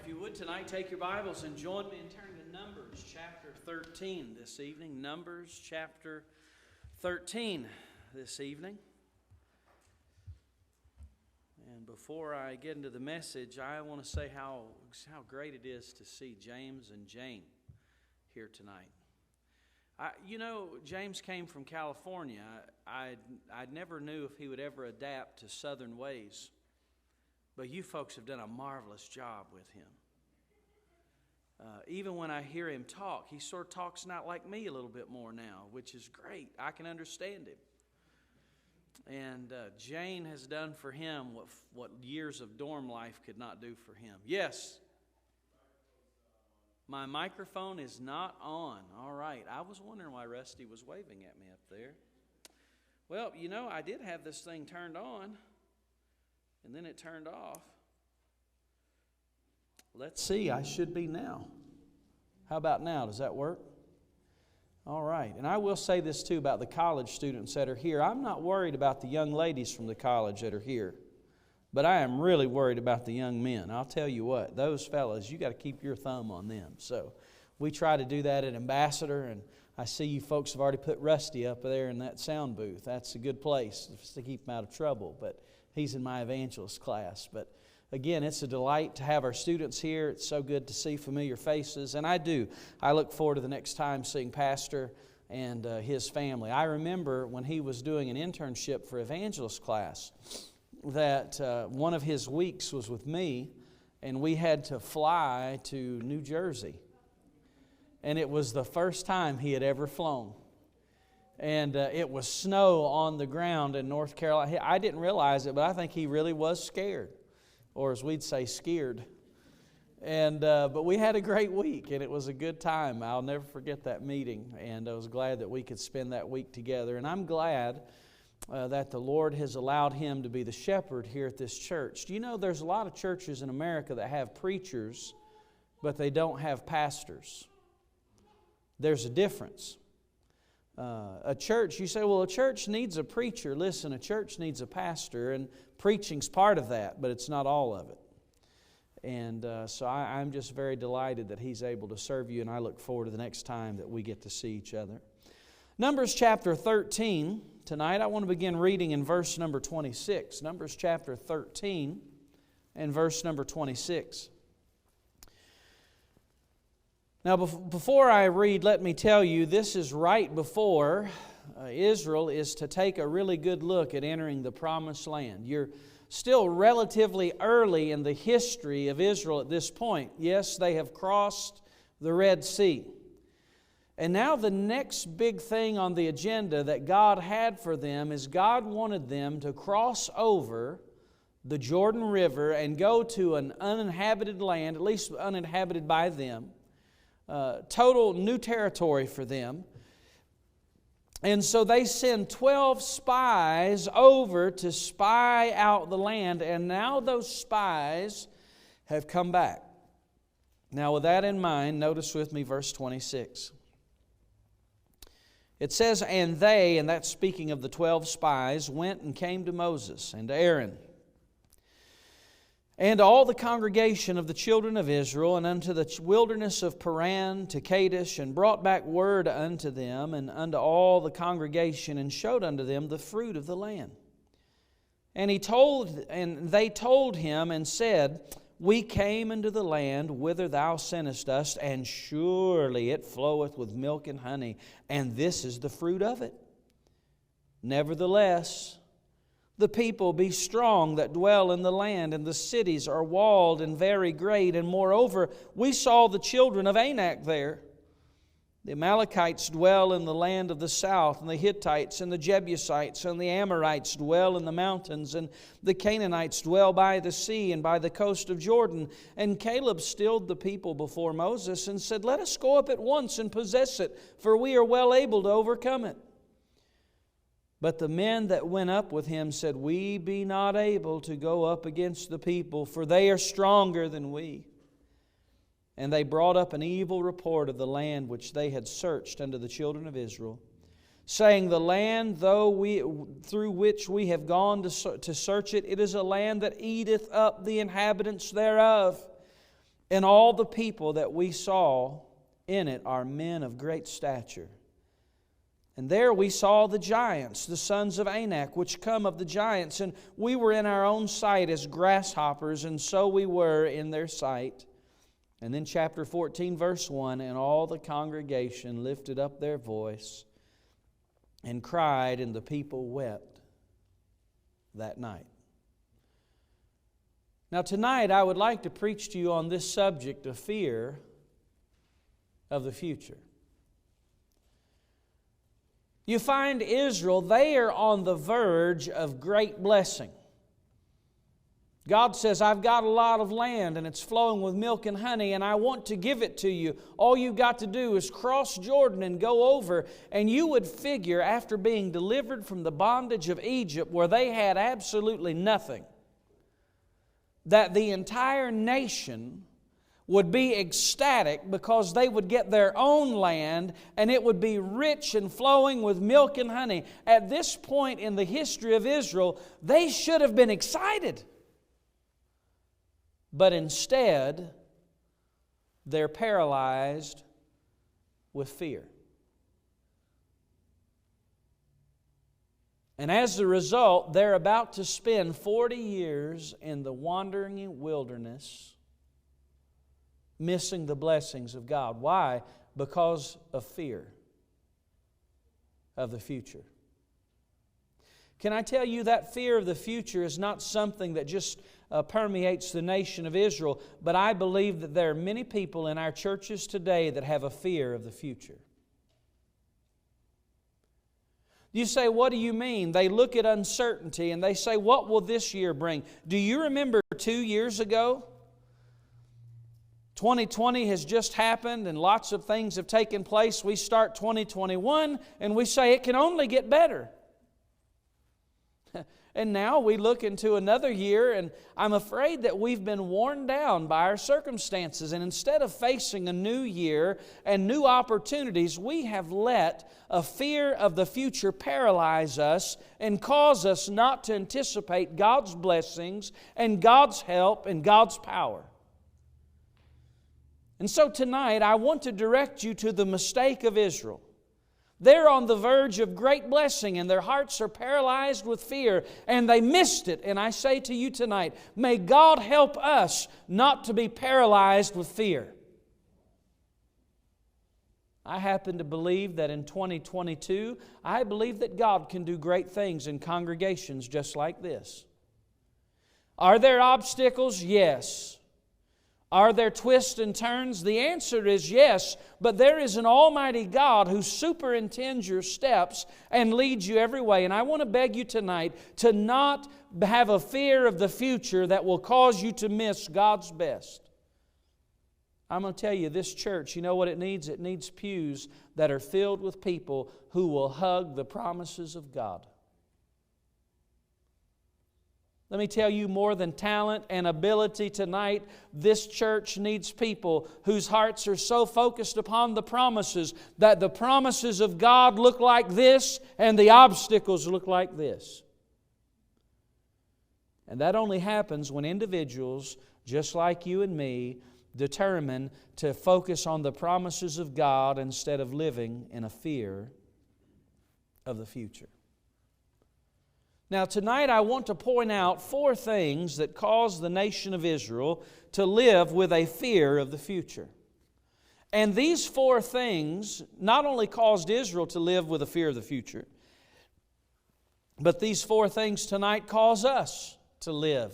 you would tonight, take your Bibles and join me in turning to Numbers chapter 13 this evening. Numbers chapter 13 this evening. And before I get into the message, I want to say how great it is to see James and Jane here tonight. James came from California. I never knew if he would ever adapt to Southern ways. But you folks have done a marvelous job with him. Even when I hear him talk, he sort of talks not like me a little bit more now, which is great. I can understand him. And Jane has done for him what years of dorm life could not do for him. Yes. My microphone is not on. All right. I was wondering why Rusty was waving at me up there. Well, I did have this thing turned on. And then it turned off. Let's see, I should be now. How about now? Does that work? All right. And I will say this too about the college students that are here. I'm not worried about the young ladies from the college that are here. But I am really worried about the young men. I'll tell you what, those fellas, you got to keep your thumb on them. So we try to do that at Ambassador, and I see you folks have already put Rusty up there in that sound booth. That's a good place to keep him out of trouble. But he's in my evangelist class. But again, it's a delight to have our students here. It's so good to see familiar faces. And I look forward to the next time seeing Pastor and his family. I remember when he was doing an internship for evangelist class that one of his weeks was with me, and we had to fly to New Jersey. And it was the first time he had ever flown. And it was snow on the ground in North Carolina. I didn't realize it, but I think he really was scared. Or as we'd say, scared. And but we had a great week, and it was a good time. I'll never forget that meeting. And I was glad that we could spend that week together. And I'm glad that the Lord has allowed him to be the shepherd here at this church. Do you know there's a lot of churches in America that have preachers, but they don't have pastors? There's a difference. A church, you say, well, a church needs a preacher. Listen, a church needs a pastor, and preaching's part of that, but it's not all of it. And so I'm just very delighted that he's able to serve you, and I look forward to the next time that we get to see each other. Numbers chapter 13. Tonight I want to begin reading in verse number 26. Numbers chapter 13 and verse number 26. Now, before I read, let me tell you, this is right before Israel is to take a really good look at entering the Promised Land. You're still relatively early in the history of Israel at this point. Yes, they have crossed the Red Sea. And now the next big thing on the agenda that God had for them is God wanted them to cross over the Jordan River and go to an uninhabited land, at least uninhabited by them. Total new territory for them. And so they send 12 spies over to spy out the land, and now those spies have come back. Now with that in mind, notice with me verse 26. It says, and they, and that's speaking of the 12 spies, went and came to Moses and to Aaron and all the congregation of the children of Israel, and unto the wilderness of Paran to Kadesh, and brought back word unto them, and unto all the congregation, and showed unto them the fruit of the land. And they told him, and said, we came into the land whither thou sentest us, and surely it floweth with milk and honey, and this is the fruit of it. Nevertheless, the people be strong that dwell in the land, and the cities are walled and very great. And moreover, we saw the children of Anak there. The Amalekites dwell in the land of the south, and the Hittites and the Jebusites and the Amorites dwell in the mountains, and the Canaanites dwell by the sea and by the coast of Jordan. And Caleb stilled the people before Moses and said, let us go up at once and possess it, for we are well able to overcome it. But the men that went up with him said, we be not able to go up against the people, for they are stronger than we. And they brought up an evil report of the land which they had searched unto the children of Israel, saying, the land through which we have gone to search it, it is a land that eateth up the inhabitants thereof. And all the people that we saw in it are men of great stature. And there we saw the giants, the sons of Anak, which come of the giants. And we were in our own sight as grasshoppers, and so we were in their sight. And then chapter 14, verse 1, and all the congregation lifted up their voice and cried, and the people wept that night. Now tonight I would like to preach to you on this subject of fear of the future. You find Israel, they are on the verge of great blessing. God says, I've got a lot of land and it's flowing with milk and honey and I want to give it to you. All you've got to do is cross Jordan and go over. And you would figure, after being delivered from the bondage of Egypt, where they had absolutely nothing, that the entire nation would be ecstatic because they would get their own land and it would be rich and flowing with milk and honey. At this point in the history of Israel, they should have been excited. But instead, they're paralyzed with fear. And as a result, they're about to spend 40 years in the wandering wilderness, missing the blessings of God. Why? Because of fear of the future. Can I tell you that fear of the future is not something that just permeates the nation of Israel, but I believe that there are many people in our churches today that have a fear of the future. You say, what do you mean? They look at uncertainty and they say, what will this year bring? Do you remember 2 years ago? 2020 has just happened and lots of things have taken place. We start 2021 and we say it can only get better. And now we look into another year, and I'm afraid that we've been worn down by our circumstances. And instead of facing a new year and new opportunities, we have let a fear of the future paralyze us and cause us not to anticipate God's blessings and God's help and God's power. And so tonight, I want to direct you to the mistake of Israel. They're on the verge of great blessing and their hearts are paralyzed with fear and they missed it. And I say to you tonight, may God help us not to be paralyzed with fear. I happen to believe that in 2022, I believe that God can do great things in congregations just like this. Are there obstacles? Yes. Are there twists and turns? The answer is yes, but there is an almighty God who superintends your steps and leads you every way. And I want to beg you tonight to not have a fear of the future that will cause you to miss God's best. I'm going to tell you, this church, you know what it needs? It needs pews that are filled with people who will hug the promises of God. Let me tell you, more than talent and ability tonight, this church needs people whose hearts are so focused upon the promises that the promises of God look like this and the obstacles look like this. And that only happens when individuals, just like you and me, determine to focus on the promises of God instead of living in a fear of the future. Now tonight I want to point out 4 things that caused the nation of Israel to live with a fear of the future. And these 4 things not only caused Israel to live with a fear of the future, but these 4 things tonight cause us to live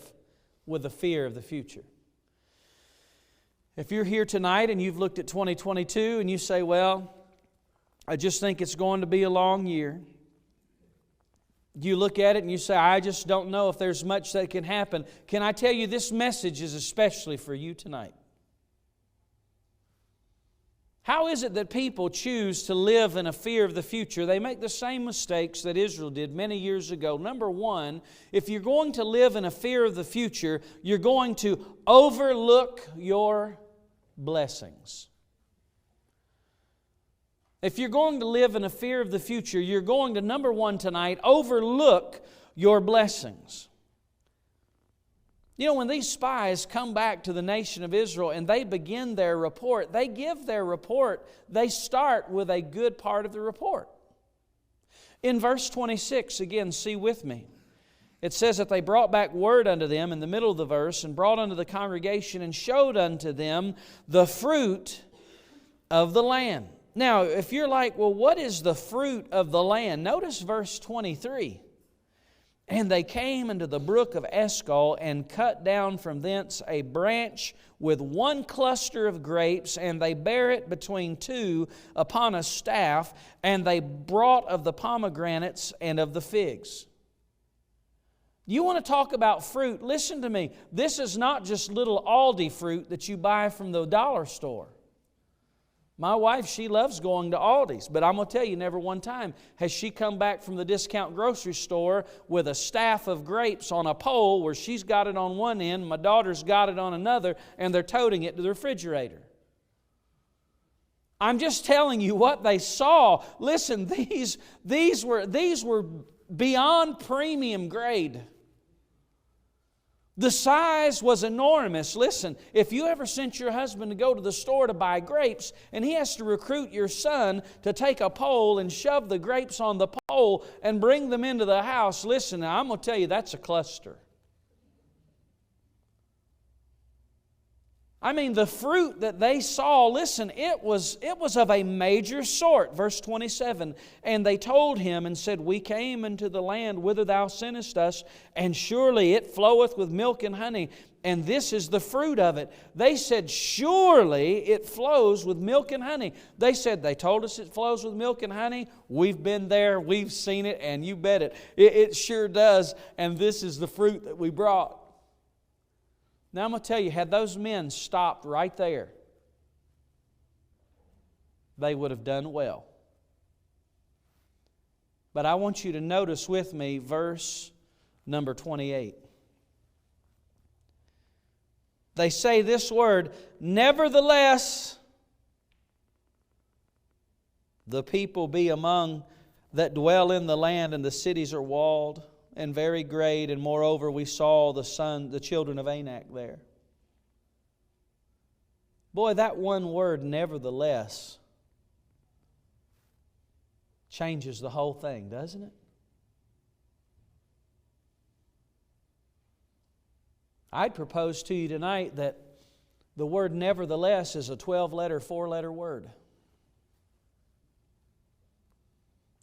with a fear of the future. If you're here tonight and you've looked at 2022 and you say, well, I just think it's going to be a long year. You look at it and you say, I just don't know if there's much that can happen. Can I tell you, this message is especially for you tonight. How is it that people choose to live in a fear of the future? They make the same mistakes that Israel did many years ago. Number one, if you're going to live in a fear of the future, you're going to overlook your blessings. If you're going to live in a fear of the future, you're going to, number one tonight, overlook your blessings. You know, when these spies come back to the nation of Israel and they begin their report, they give their report, they start with a good part of the report. In verse 26, again, see with me. It says that they brought back word unto them in the middle of the verse, and brought unto the congregation and showed unto them the fruit of the land. Now, if you're like, well, what is the fruit of the land? Notice verse 23. And they came into the brook of Eshcol, and cut down from thence a branch with one cluster of grapes, and they bare it between two upon a staff, and they brought of the pomegranates and of the figs. You want to talk about fruit? Listen to me. This is not just little Aldi fruit that you buy from the dollar store. My wife, she loves going to Aldi's, but I'm going to tell you, never one time has she come back from the discount grocery store with a staff of grapes on a pole where she's got it on one end, my daughter's got it on another, and they're toting it to the refrigerator. I'm just telling you what they saw. Listen, these were beyond premium grade. The size was enormous. Listen, if you ever sent your husband to go to the store to buy grapes, and he has to recruit your son to take a pole and shove the grapes on the pole and bring them into the house, listen, now I'm going to tell you, that's a cluster. I mean, the fruit that they saw, listen, it was of a major sort. Verse 27, and they told him and said, we came into the land whither thou sentest us, and surely it floweth with milk and honey, and this is the fruit of it. They said, surely it flows with milk and honey. They told us it flows with milk and honey. We've been there, we've seen it, and you bet it. It sure does, and this is the fruit that we brought. Now I'm going to tell you, had those men stopped right there, they would have done well. But I want you to notice with me verse number 28. They say this word, nevertheless, the people be among that dwell in the land, and the cities are walled and very great, and moreover we saw the children of Anak there. Boy, that one word, nevertheless, changes the whole thing, doesn't it? I'd propose to you tonight that the word nevertheless is a 12-letter, 4-letter word.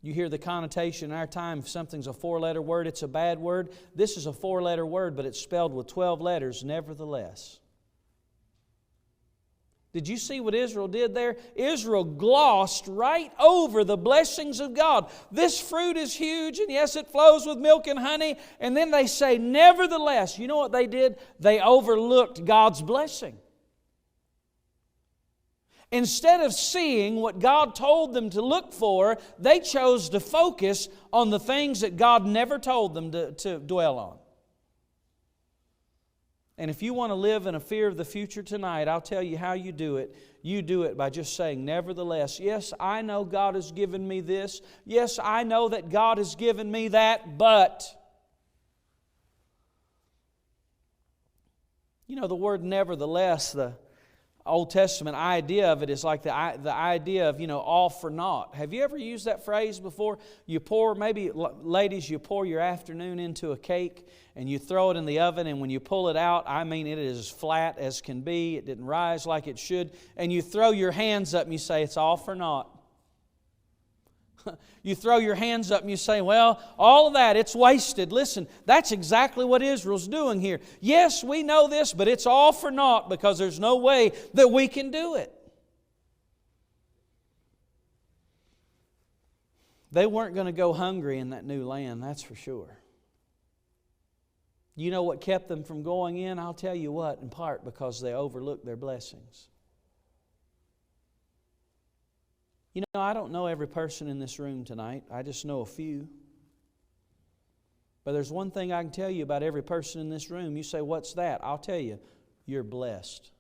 You hear the connotation in our time, if something's a 4-letter word, it's a bad word. This is a 4-letter word, but it's spelled with 12 letters, nevertheless. Did you see what Israel did there? Israel glossed right over the blessings of God. This fruit is huge, and yes, it flows with milk and honey. And then they say, nevertheless. You know what they did? They overlooked God's blessing. Instead of seeing what God told them to look for, they chose to focus on the things that God never told them to dwell on. And if you want to live in a fear of the future tonight, I'll tell you how you do it. You do it by just saying, nevertheless, yes, I know God has given me this. Yes, I know that God has given me that, but... You know, the word nevertheless, the Old Testament idea of it is like the idea of, all for naught. Have you ever used that phrase before? You pour, maybe ladies, you pour your afternoon into a cake and you throw it in the oven, and when you pull it out, I mean, it is as flat as can be. It didn't rise like it should. And you throw your hands up and you say, it's all for naught. You throw your hands up and you say, well, all of that, it's wasted. Listen, that's exactly what Israel's doing here. Yes, we know this, but it's all for naught because there's no way that we can do it. They weren't going to go hungry in that new land, that's for sure. You know what kept them from going in? I'll tell you what, in part because they overlooked their blessings. You know, I don't know every person in this room tonight. I just know a few. But there's one thing I can tell you about every person in this room. You say, what's that? I'll tell you, you're blessed.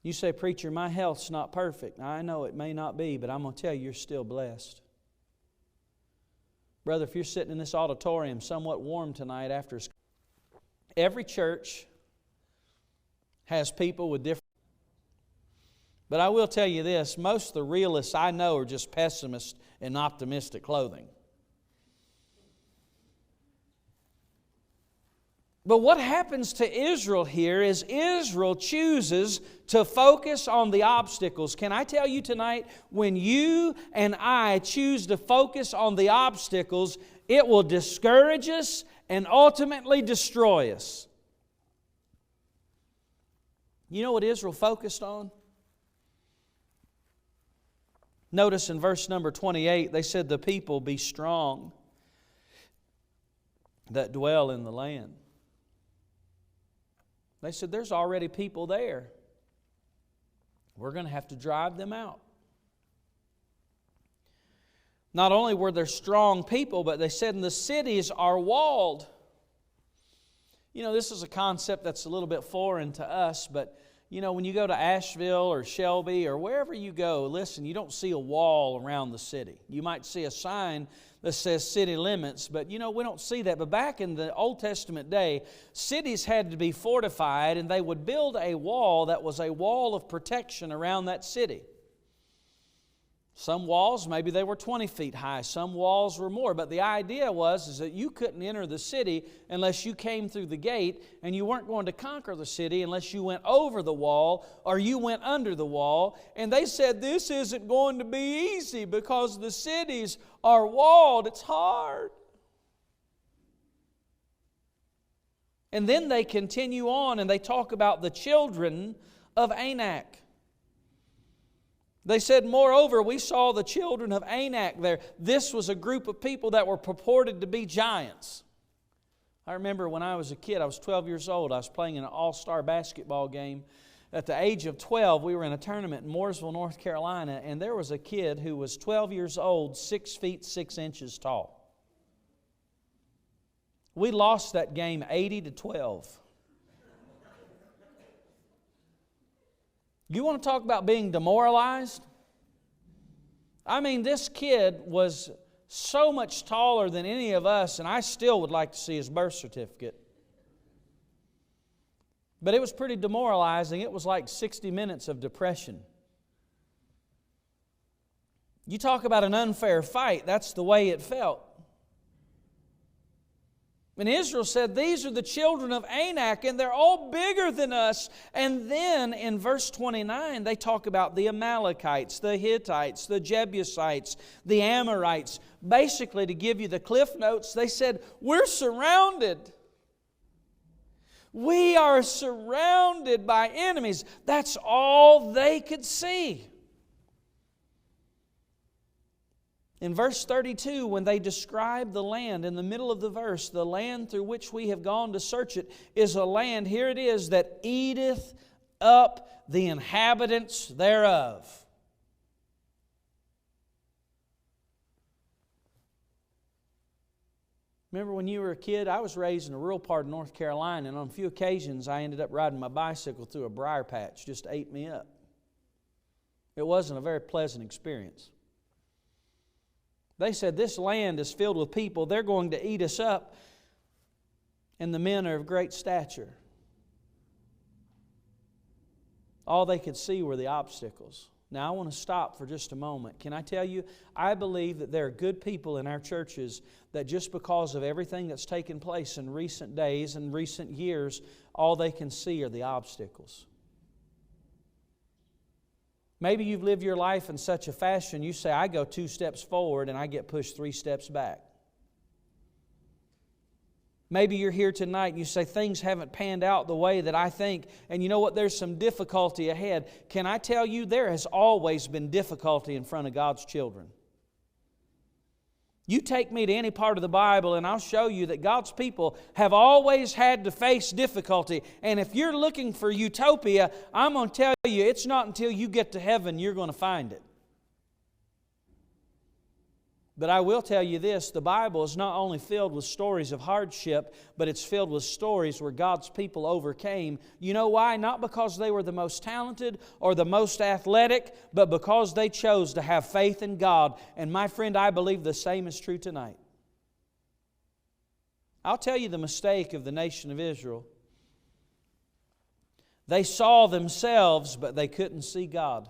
You say, preacher, my health's not perfect. I know it may not be, but I'm going to tell you, you're still blessed. Brother, if you're sitting in this auditorium somewhat warm tonight after every church has people with different... But I will tell you this, most of the realists I know are just pessimists in optimistic clothing. But what happens to Israel here is Israel chooses to focus on the obstacles. Can I tell you tonight, when you and I choose to focus on the obstacles, it will discourage us and ultimately destroy us. You know what Israel focused on? Notice in verse number 28, they said, the people be strong that dwell in the land. They said, there's already people there. We're going to have to drive them out. Not only were there strong people, but they said, and the cities are walled. You know, this is a concept that's a little bit foreign to us, but you know, when you go to Asheville or Shelby or wherever you go, listen, you don't see a wall around the city. You might see a sign that says city limits, but you know, we don't see that. But back in the Old Testament day, cities had to be fortified, and they would build a wall that was a wall of protection around that city. Some walls, maybe they were 20 feet high. Some walls were more. But the idea was that you couldn't enter the city unless you came through the gate, and you weren't going to conquer the city unless you went over the wall or you went under the wall. And they said this isn't going to be easy because the cities are walled. It's hard. And then they continue on and they talk about the children of Anak. They said, moreover, we saw the children of Anak there. This was a group of people that were purported to be giants. I remember when I was a kid, I was 12 years old. I was playing in an all-star basketball game. At the age of 12, we were in a tournament in Mooresville, North Carolina, and there was a kid who was 12 years old, 6 feet 6 inches tall. We lost that game 80-12. You want to talk about being demoralized? I mean, this kid was so much taller than any of us, and I still would like to see his birth certificate. But it was pretty demoralizing. It was like 60 minutes of depression. You talk about an unfair fight, that's the way it felt. And Israel said, these are the children of Anak, and they're all bigger than us. And then in verse 29, they talk about the Amalekites, the Hittites, the Jebusites, the Amorites. Basically, to give you the cliff notes, they said, we're surrounded. We are surrounded by enemies. That's all they could see. In verse 32, when they describe the land, in the middle of the verse, the land through which we have gone to search it is a land, here it is, that eateth up the inhabitants thereof. Remember when you were a kid? I was raised in a rural part of North Carolina, and on a few occasions I ended up riding my bicycle through a briar patch. Just ate me up. It wasn't a very pleasant experience. They said, this land is filled with people. They're going to eat us up. And the men are of great stature. All they could see were the obstacles. Now, I want to stop for just a moment. Can I tell you, I believe that there are good people in our churches that just because of everything that's taken place in recent days and recent years, all they can see are the obstacles. Maybe you've lived your life in such a fashion, you say, I go 2 steps forward and I get pushed 3 steps back. Maybe you're here tonight and you say, things haven't panned out the way that I think, and you know what, there's some difficulty ahead. Can I tell you, there has always been difficulty in front of God's children. You take me to any part of the Bible and I'll show you that God's people have always had to face difficulty. And if you're looking for utopia, I'm going to tell you, it's not until you get to heaven you're going to find it. But I will tell you this, the Bible is not only filled with stories of hardship, but it's filled with stories where God's people overcame. You know why? Not because they were the most talented or the most athletic, but because they chose to have faith in God. And my friend, I believe the same is true tonight. I'll tell you the mistake of the nation of Israel. They saw themselves, but they couldn't see God.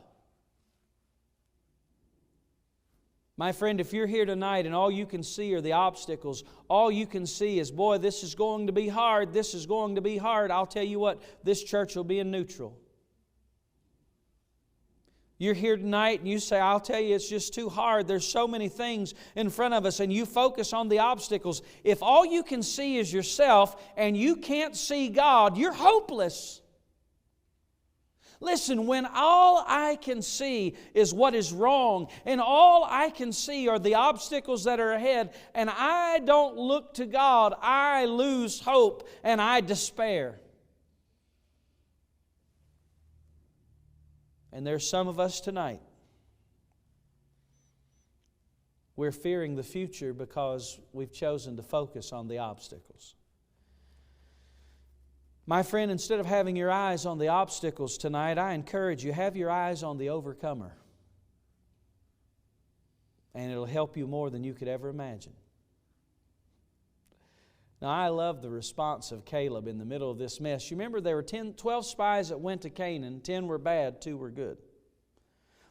My friend, if you're here tonight and all you can see are the obstacles, all you can see is, boy, this is going to be hard, this is going to be hard, I'll tell you what, this church will be in neutral. You're here tonight and you say, I'll tell you, it's just too hard. There's so many things in front of us, and you focus on the obstacles. If all you can see is yourself and you can't see God, you're hopeless. Listen, when all I can see is what is wrong, and all I can see are the obstacles that are ahead, and I don't look to God, I lose hope and I despair. And there's some of us tonight, we're fearing the future because we've chosen to focus on the obstacles. My friend, instead of having your eyes on the obstacles tonight, I encourage you, have your eyes on the overcomer. And it'll help you more than you could ever imagine. Now, I love the response of Caleb in the middle of this mess. You remember there were 12 spies that went to Canaan. 10 were bad, 2 were good.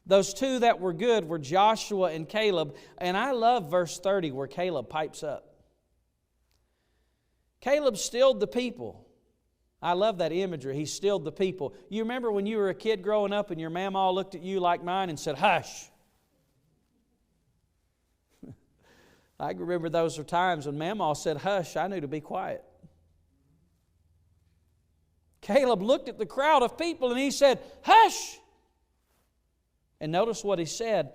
Those 2 that were good were Joshua and Caleb. And I love verse 30 where Caleb pipes up. Caleb stilled the people. I love that imagery. He stilled the people. You remember when you were a kid growing up and your mama looked at you like mine and said, hush. I remember those were times when Mama said, hush, I knew to be quiet. Caleb looked at the crowd of people and he said, hush. And notice what he said.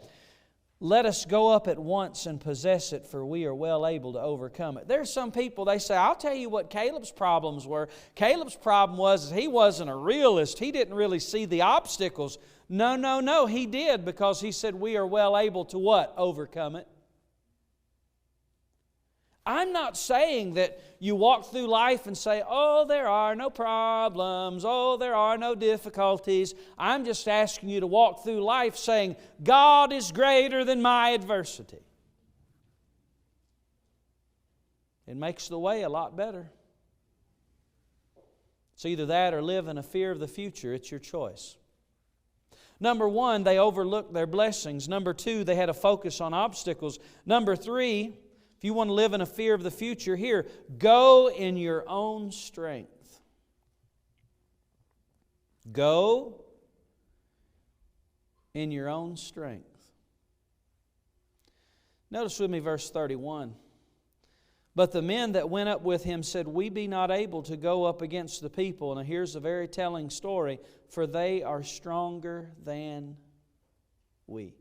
Let us go up at once and possess it, for we are well able to overcome it. There's some people, they say, I'll tell you what Caleb's problems were. Caleb's problem was he wasn't a realist. He didn't really see the obstacles. No, he did, because he said we are well able to what? Overcome it. I'm not saying that you walk through life and say, oh, there are no problems, oh, there are no difficulties. I'm just asking you to walk through life saying, God is greater than my adversity. It makes the way a lot better. It's either that or live in a fear of the future. It's your choice. Number 1, they overlooked their blessings. Number 2, they had a focus on obstacles. Number 3, if you want to live in a fear of the future, here, go in your own strength. Go in your own strength. Notice with me verse 31. But the men that went up with him said, we be not able to go up against the people. And here's a very telling story. For they are stronger than we.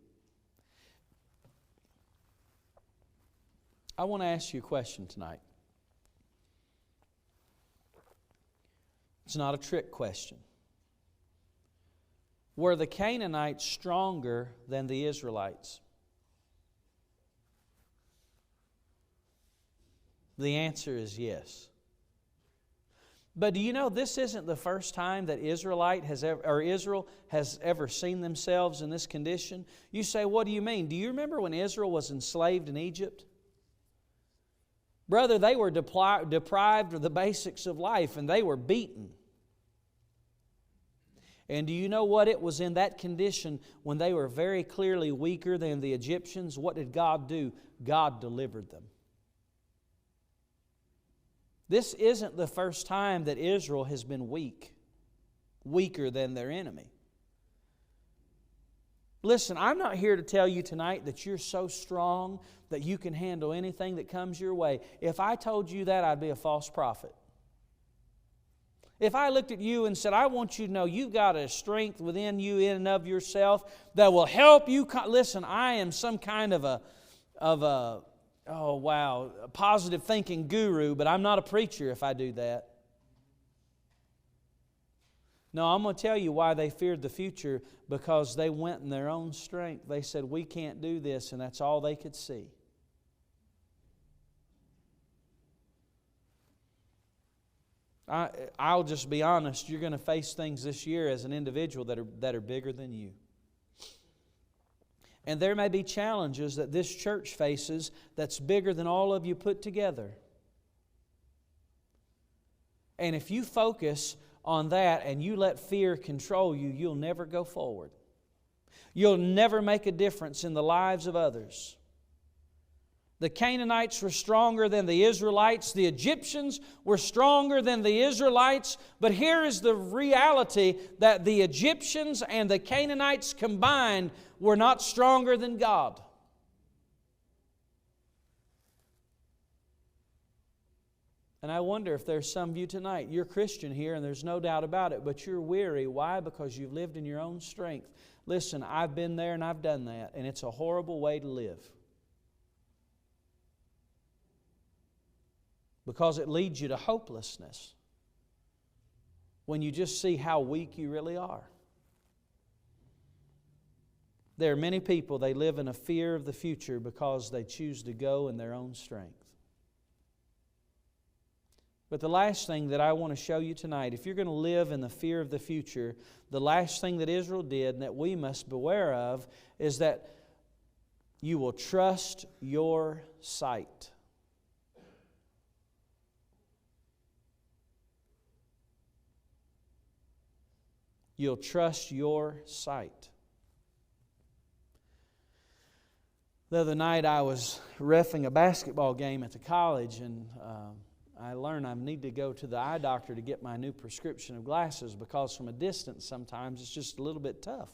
I want to ask you a question tonight. It's not a trick question. Were the Canaanites stronger than the Israelites? The answer is yes. But do you know this isn't the first time that Israel has ever seen themselves in this condition? You say, what do you mean? Do you remember when Israel was enslaved in Egypt? Brother, they were deprived of the basics of life, and they were beaten. And do you know what? It was in that condition when they were very clearly weaker than the Egyptians. What did God do? God delivered them. This isn't the first time that Israel has been weaker than their enemy. Listen, I'm not here to tell you tonight that you're so strong that you can handle anything that comes your way. If I told you that, I'd be a false prophet. If I looked at you and said, I want you to know you've got a strength within you in and of yourself that will help you. Listen, I am some kind of a positive thinking guru, but I'm not a preacher if I do that. No, I'm going to tell you why they feared the future, because they went in their own strength. They said, we can't do this, and that's all they could see. I'll just be honest, you're going to face things this year as an individual that are bigger than you. And there may be challenges that this church faces that's bigger than all of you put together. And if you focus on that and you let fear control you, you'll never go forward. You'll never make a difference in the lives of others. The Canaanites were stronger than the Israelites. The Egyptians were stronger than the Israelites. But here is the reality that the Egyptians and the Canaanites combined were not stronger than God. And I wonder if there's some of you tonight, you're Christian here and there's no doubt about it, but you're weary. Why? Because you've lived in your own strength. Listen, I've been there and I've done that, and it's a horrible way to live. Because it leads you to hopelessness when you just see how weak you really are. There are many people, they live in a fear of the future because they choose to go in their own strength. But the last thing that I want to show you tonight, if you're going to live in the fear of the future, the last thing that Israel did and that we must beware of is that you will trust your sight. You'll trust your sight. The other night I was reffing a basketball game at the college, and I learned I need to go to the eye doctor to get my new prescription of glasses, because from a distance sometimes it's just a little bit tough.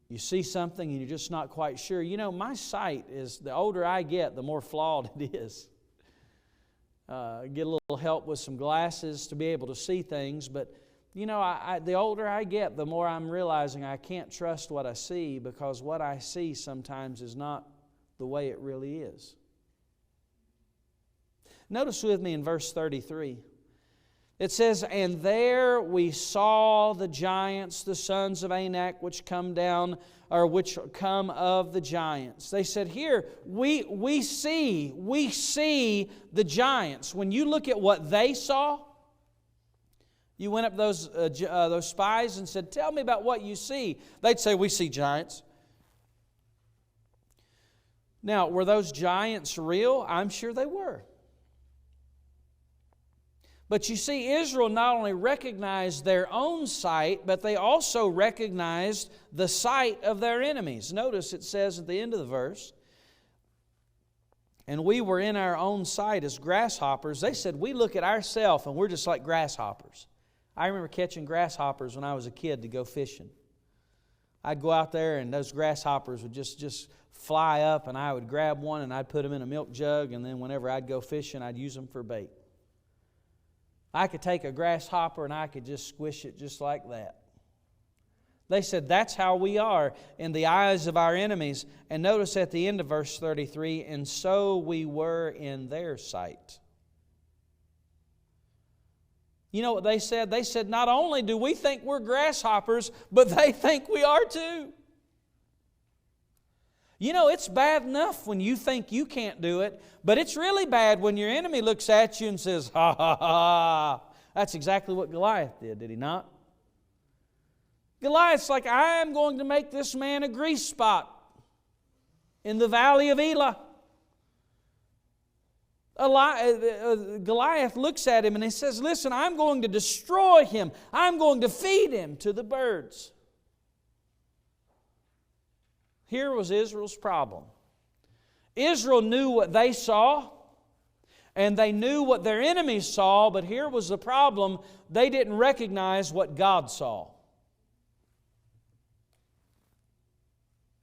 You see something and you're just not quite sure. You know, my sight is, the older I get, the more flawed it is. Get a little help with some glasses to be able to see things, but you know, the older I get, the more I'm realizing I can't trust what I see, because what I see sometimes is not the way it really is. Notice with me in verse 33. It says, "And there we saw the giants, the sons of Anak, which come of the giants." They said here, we see the giants. When you look at what they saw, you went up those spies and said, "Tell me about what you see." They'd say, "We see giants." Now, were those giants real? I'm sure they were. But you see, Israel not only recognized their own sight, but they also recognized the sight of their enemies. Notice it says at the end of the verse, "And we were in our own sight as grasshoppers." They said, we look at ourselves and we're just like grasshoppers. I remember catching grasshoppers when I was a kid to go fishing. I'd go out there and those grasshoppers would just fly up, and I would grab one and I'd put them in a milk jug, and then whenever I'd go fishing, I'd use them for bait. I could take a grasshopper and I could just squish it just like that. They said that's how we are in the eyes of our enemies. And notice at the end of verse 33, "And so we were in their sight." You know what they said? They said, not only do we think we're grasshoppers, but they think we are too. You know, it's bad enough when you think you can't do it, but it's really bad when your enemy looks at you and says, "Ha, ha, ha." That's exactly what Goliath did he not? Goliath's like, "I am going to make this man a grease spot in the valley of Elah." Goliath looks at him and he says, "Listen, I'm going to destroy him. I'm going to feed him to the birds." Here was Israel's problem. Israel knew what they saw, and they knew what their enemies saw, but here was the problem. They didn't recognize what God saw.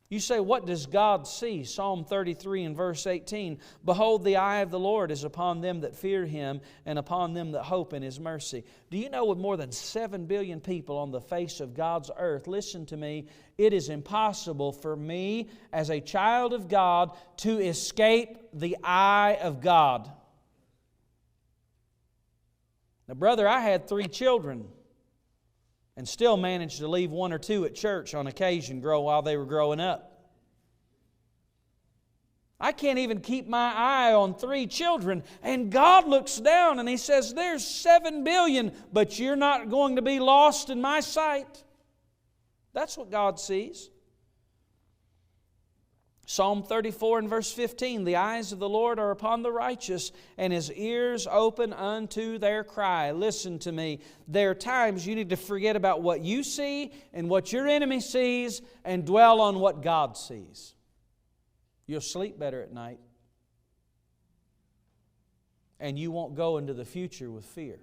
You say, what does God see? Psalm 33 and verse 18. "Behold, the eye of the Lord is upon them that fear Him, and upon them that hope in His mercy." Do you know, with more than 7 billion people on the face of God's earth, listen to me, it is impossible for me as a child of God to escape the eye of God. Now, brother, I had 3 children and still managed to leave 1 or 2 at church on occasion while they were growing up. I can't even keep my eye on 3 children. And God looks down and He says, "There's 7 billion, but you're not going to be lost in my sight." That's what God sees. Psalm 34 and verse 15, the eyes of the Lord are upon the righteous, and His ears open unto their cry. Listen to me. There are times you need to forget about what you see and what your enemy sees and dwell on what God sees. You'll sleep better at night. And you won't go into the future with fear.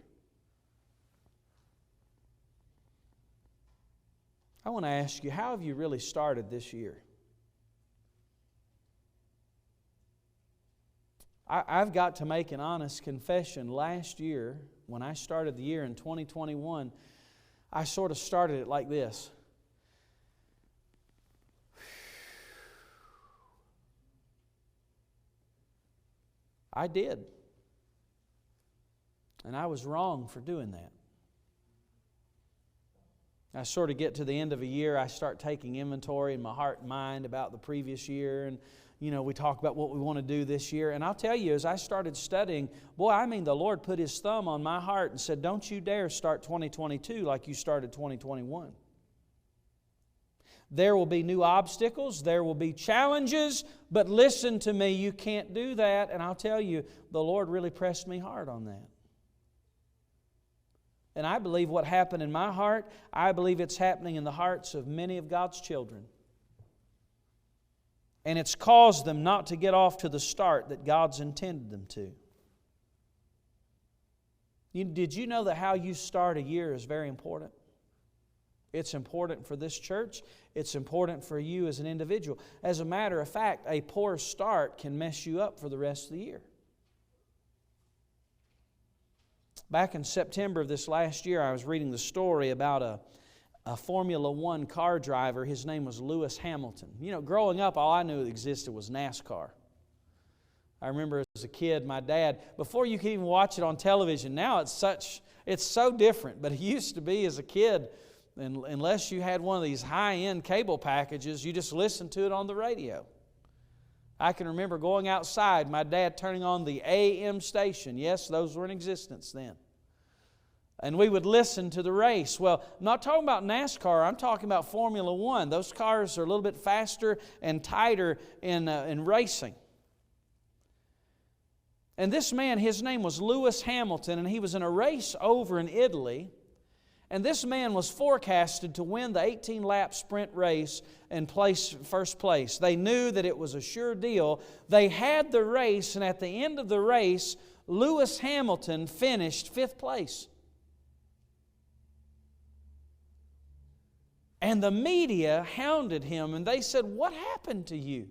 I want to ask you, how have you really started this year? I've got to make an honest confession. Last year, when I started the year in 2021, I sort of started it like this. I did. And I was wrong for doing that. I sort of get to the end of a year, I start taking inventory in my heart and mind about the previous year, and we talk about what we want to do this year. And I'll tell you, as I started studying, the Lord put His thumb on my heart and said, don't you dare start 2022 like you started 2021. There will be new obstacles, there will be challenges, but listen to me, you can't do that. And I'll tell you, the Lord really pressed me hard on that. And I believe what happened in my heart, I believe it's happening in the hearts of many of God's children. And it's caused them not to get off to the start that God's intended them to. Did you know that how you start a year is very important? It's important for this church. It's important for you as an individual. As a matter of fact, a poor start can mess you up for the rest of the year. Back in September of this last year, I was reading the story about a Formula One car driver. His name was Lewis Hamilton. Growing up, all I knew that existed was NASCAR. I remember as a kid, my dad, before you could even watch it on television, now it's so different. But it used to be as a kid, and unless you had one of these high-end cable packages, you just listened to it on the radio. I can remember going outside, my dad turning on the AM station. Yes, those were in existence then. And we would listen to the race. Well, I'm not talking about NASCAR, I'm talking about Formula One. Those cars are a little bit faster and tighter in racing. And this man, his name was Lewis Hamilton, and he was in a race over in Italy. And this man was forecasted to win the 18-lap sprint race and place first place. They knew that it was a sure deal. They had the race, and at the end of the race, Lewis Hamilton finished 5th place. And the media hounded him, and they said, "What happened to you?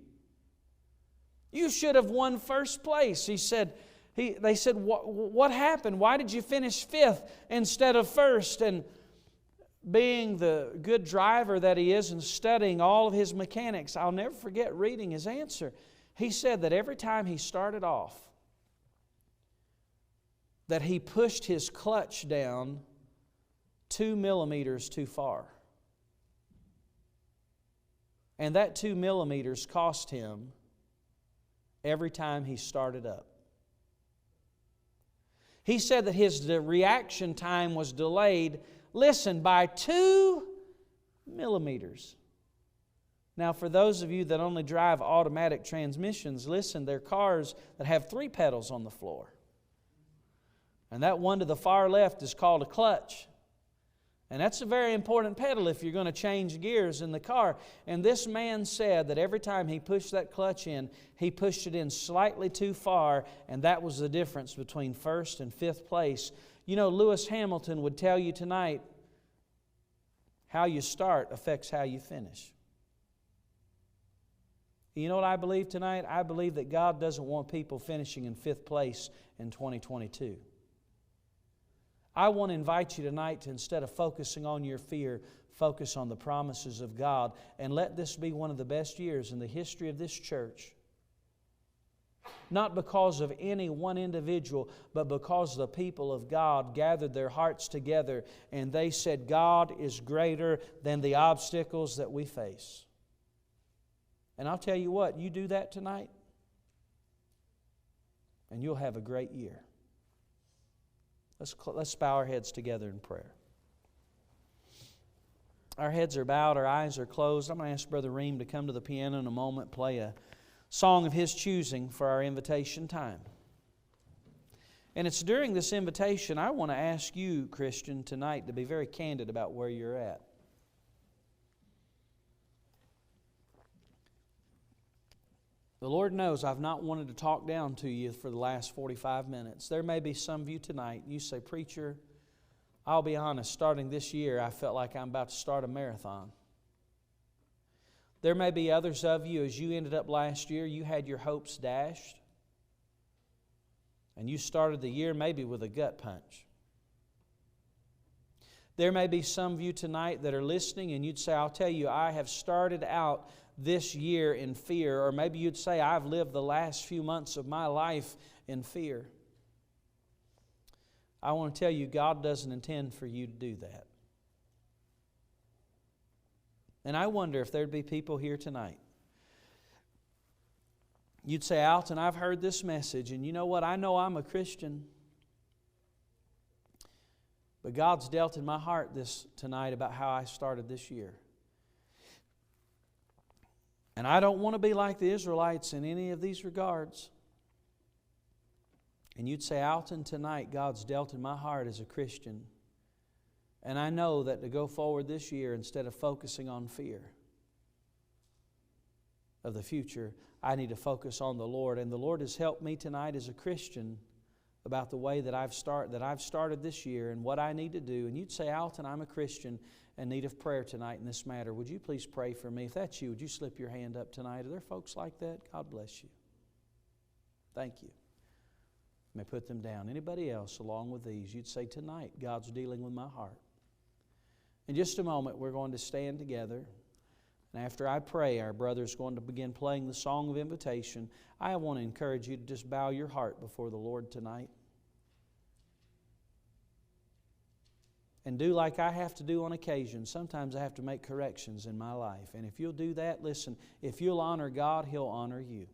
You should have won first place." They said, "What happened? Why did you finish 5th instead of 1st?" And being the good driver that he is and studying all of his mechanics, I'll never forget reading his answer. He said that every time he started off, that he pushed his clutch down 2 millimeters too far. And that 2 millimeters cost him every time he started up. He said that his reaction time was delayed, listen, by 2 millimeters. Now, for those of you that only drive automatic transmissions, listen, they're cars that have 3 pedals on the floor. And that one to the far left is called a clutch. And that's a very important pedal if you're going to change gears in the car. And this man said that every time he pushed that clutch in, he pushed it in slightly too far, and that was the difference between 1st and 5th place. Lewis Hamilton would tell you tonight, how you start affects how you finish. You know what I believe tonight? I believe that God doesn't want people finishing in 5th place in 2022. I want to invite you tonight to, instead of focusing on your fear, focus on the promises of God, and let this be one of the best years in the history of this church. Not because of any one individual, but because the people of God gathered their hearts together and they said, God is greater than the obstacles that we face. And I'll tell you what, you do that tonight, and you'll have a great year. Let's bow our heads together in prayer. Our heads are bowed, our eyes are closed. I'm going to ask Brother Ream to come to the piano in a moment, play a song of his choosing for our invitation time. And it's during this invitation I want to ask you, Christian, tonight to be very candid about where you're at. The Lord knows I've not wanted to talk down to you for the last 45 minutes. There may be some of you tonight, you say, Preacher, I'll be honest, starting this year, I felt like I'm about to start a marathon. There may be others of you, as you ended up last year, you had your hopes dashed. And you started the year maybe with a gut punch. There may be some of you tonight that are listening and you'd say, I'll tell you, I have started out this year in fear. Or maybe you'd say, I've lived the last few months of my life in fear. I want to tell you, God doesn't intend for you to do that. And I wonder if there'd be people here tonight. You'd say, Alton, I've heard this message, and you know what? I know I'm a Christian. But God's dealt in my heart tonight about how I started this year. And I don't want to be like the Israelites in any of these regards. And you'd say, Alton, tonight God's dealt in my heart as a Christian. And I know that to go forward this year, instead of focusing on fear of the future, I need to focus on the Lord. And the Lord has helped me tonight as a Christian about the way that I've started this year and what I need to do. And you'd say, Alton, I'm a Christian in need of prayer tonight in this matter. Would you please pray for me? If that's you, would you slip your hand up tonight? Are there folks like that? God bless you. Thank you. You may put them down. Anybody else along with these? You'd say, tonight, God's dealing with my heart. In just a moment, we're going to stand together. And after I pray, our brother's going to begin playing the song of invitation. I want to encourage you to just bow your heart before the Lord tonight. And do like I have to do on occasion. Sometimes I have to make corrections in my life. And if you'll do that, listen, if you'll honor God, He'll honor you.